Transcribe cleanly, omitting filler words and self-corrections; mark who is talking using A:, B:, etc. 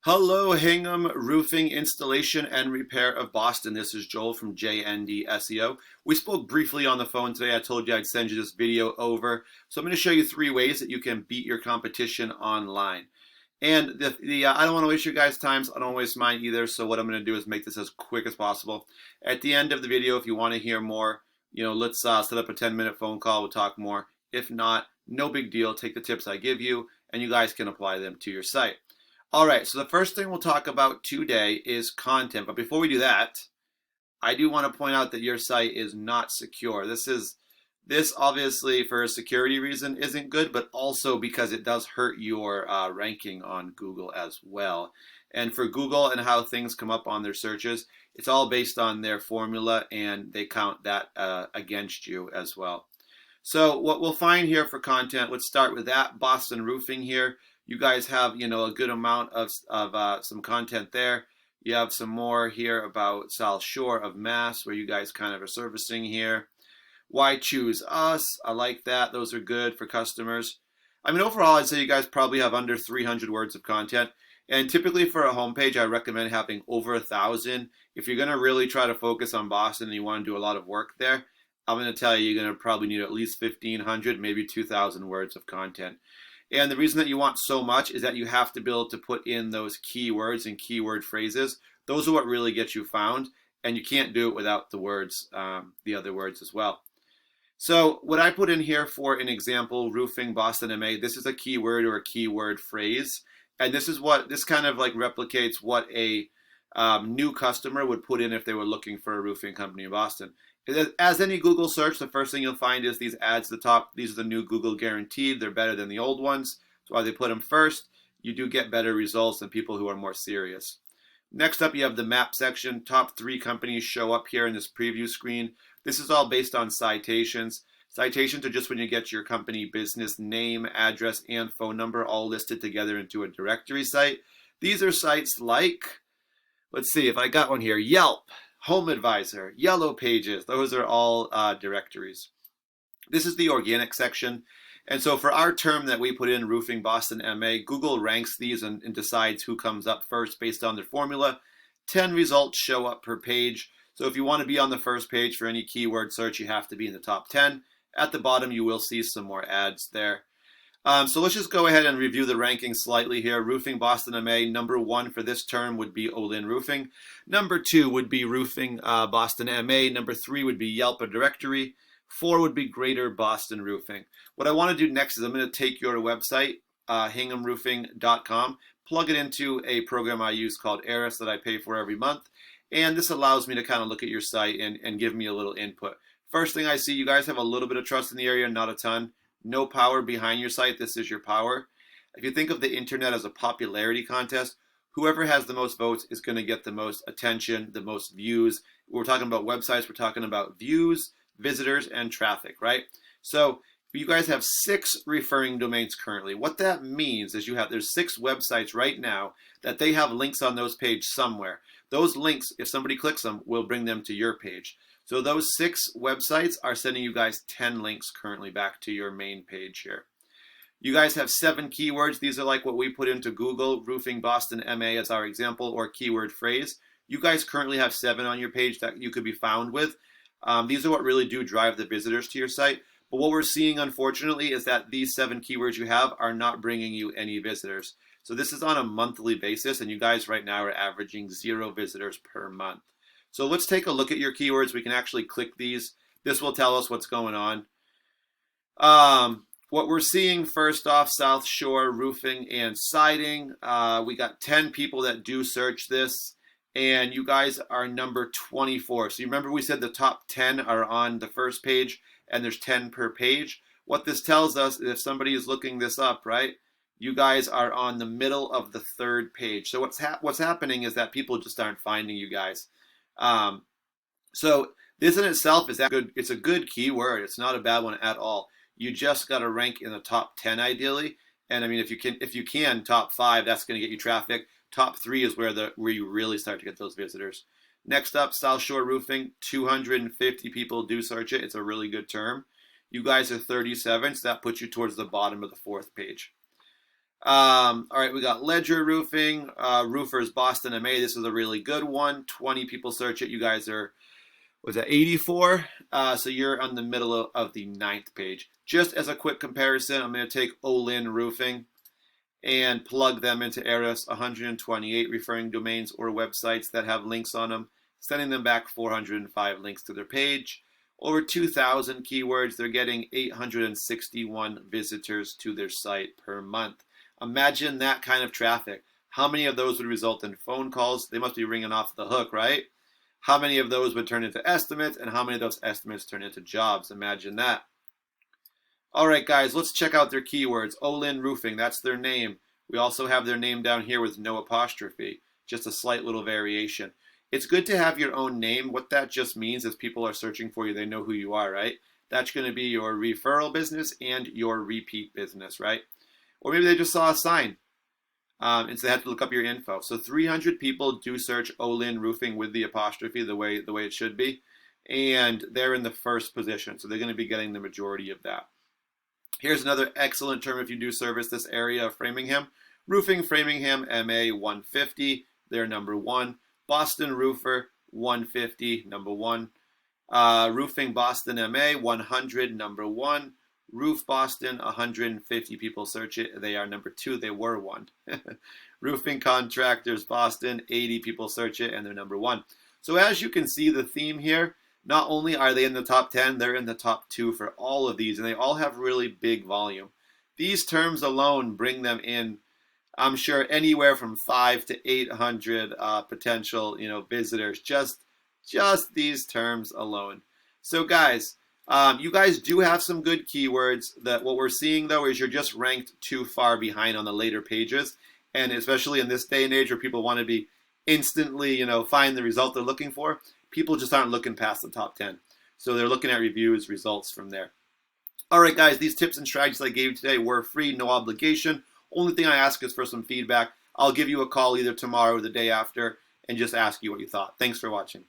A: Hello, Hingham Roofing Installation and Repair of Boston. This is Joel from JND SEO. We spoke briefly on the phone today. I told you I'd send you this video over. So I'm going to show you 3 ways that you can beat your competition online. And I don't want to waste your guys' time, so I don't want to waste mine either. So what I'm going to do is make this as quick as possible. At the end of the video, if you want to hear more, let's set up a 10-minute phone call. We'll talk more. If not, no big deal. Take the tips I give you, and you guys can apply them to your site. All right, so the first thing we'll talk about today is content. But before we do that, I do want to point out that your site is not secure. This obviously for a security reason isn't good, but also because it does hurt your ranking on Google as well. And for Google and how things come up on their searches, it's all based on their formula, and they count that against you as well. So what we'll find here for content, let's start with that Boston Roofing here. You guys have, a good amount of some content there. You have some more here about South Shore of Mass, where you guys kind of are servicing here. Why choose us? I like that. Those are good for customers. I mean, overall, I'd say you guys probably have under 300 words of content. And typically for a homepage, I recommend having over 1,000. If you're going to really try to focus on Boston and you want to do a lot of work there, I'm going to tell you, you're going to probably need at least 1,500, maybe 2,000 words of content. And the reason that you want so much is that you have to be able to put in those keywords and keyword phrases. Those are what really get you found, and you can't do it without the words, the other words as well. So what I put in here for an example, roofing Boston MA, this is a keyword or a keyword phrase. And this kind of like replicates what a new customer would put in if they were looking for a roofing company in Boston. As any Google search, the first thing you'll find is these ads at the top. These are the new Google guaranteed. They're better than the old ones. That's why they put them first. You do get better results than people who are more serious. Next up, you have the map section. Top 3 companies show up here in this preview screen. This is all based on citations. Citations are just when you get your company business name, address, and phone number all listed together into a directory site. These are sites like, let's see if I got one here, Yelp, Home Advisor, Yellow Pages. Those are all directories. This is the organic section. And so for our term that we put in, Roofing Boston MA, Google ranks these and decides who comes up first based on their formula. 10 results show up per page. So if you want to be on the first page for any keyword search, you have to be in the top 10. At the bottom, you will see some more ads there. So let's just go ahead and review the ranking slightly here. Roofing Boston MA, number 1 for this term would be Olin Roofing. Number 2 would be Roofing Boston MA. Number 3 would be Yelp or directory. 4 would be Greater Boston Roofing. What I want to do next is I'm going to take your website, hinghamroofing.com, plug it into a program I use called Eris that I pay for every month. And this allows me to kind of look at your site and give me a little input. First thing I see, you guys have a little bit of trust in the area, not a ton. No power behind your site. This is your power. If you think of the internet as a popularity contest, whoever has the most votes is going to get the most attention, the most views. We're talking about websites. We're talking about views, visitors, and traffic, right? So you guys have 6 referring domains currently. What that means is there's 6 websites right now that they have links on those pages somewhere. Those links, if somebody clicks them, will bring them to your page. So those 6 websites are sending you guys 10 links currently back to your main page here. You guys have 7 keywords. These are like what we put into Google, Roofing Boston MA as our example, or keyword phrase. You guys currently have 7 on your page that you could be found with. These are what really do drive the visitors to your site. But what we're seeing, unfortunately, is that these 7 keywords you have are not bringing you any visitors. So this is on a monthly basis, and you guys right now are averaging 0 visitors per month. So let's take a look at your keywords. We can actually click these. This will tell us what's going on. What we're seeing first off, South Shore Roofing and Siding. We got 10 people that do search this, and you guys are number 24. So you remember we said the top 10 are on the first page, and there's 10 per page. What this tells us is if somebody is looking this up, right, you guys are on the middle of the 3rd page. So what's happening is that people just aren't finding you guys. So this in itself is good. It's a good keyword. It's not a bad one at all. You just got to rank in the top 10 ideally. And I mean, if you can top 5, that's going to get you traffic. Top 3 is where you really start to get those visitors. Next up, South Shore Roofing. 250 people do search it. It's a really good term. You guys are 37, so that puts you towards the bottom of the 4th page. All right, we got Ledger Roofing, Roofers Boston, MA. This is a really good one. 20 people search it. You guys are, was that 84? So you're on the middle of the 9th page. Just as a quick comparison, I'm going to take Olin Roofing and plug them into Aris. 128 referring domains or websites that have links on them, sending them back 405 links to their page. Over 2,000 keywords, they're getting 861 visitors to their site per month. Imagine that kind of traffic. How many of those would result in phone calls? They must be ringing off the hook, right? How many of those would turn into estimates, and how many of those estimates turn into jobs? Imagine that. All right, guys, let's check out their keywords. Olin Roofing, that's their name. We also have their name down here with no apostrophe, just a slight little variation. It's good to have your own name. What that just means is people are searching for you. They know who you are, right? That's going to be your referral business and your repeat business, right? Or maybe they just saw a sign, and so they have to look up your info. So 300 people do search Olin Roofing with the apostrophe the way it should be, and they're in the first position. So they're going to be getting the majority of that. Here's another excellent term if you do service this area of Framingham. Roofing Framingham, MA 150, they're number 1. Boston Roofer 150, number 1. Roofing Boston, MA 100, number 1. Roof Boston, 150 people search it. They are number 2. They were 1. Roofing Contractors Boston, 80 people search it, and they're number 1. So as you can see, the theme here, not only are they in the top 10, they're in the top 2 for all of these, and they all have really big volume. These terms alone bring them in, I'm sure, anywhere from 5 to 800 potential, visitors. Just these terms alone. So, guys, you guys do have some good keywords. That what we're seeing though is you're just ranked too far behind on the later pages, and especially in this day and age where people want to be instantly, find the result they're looking for. People just aren't looking past the top 10. So they're looking at reviews, results from there. All right, guys, these tips and strategies I gave you today were free, no obligation. Only thing I ask is for some feedback. I'll give you a call either tomorrow or the day after and just ask you what you thought. Thanks for watching.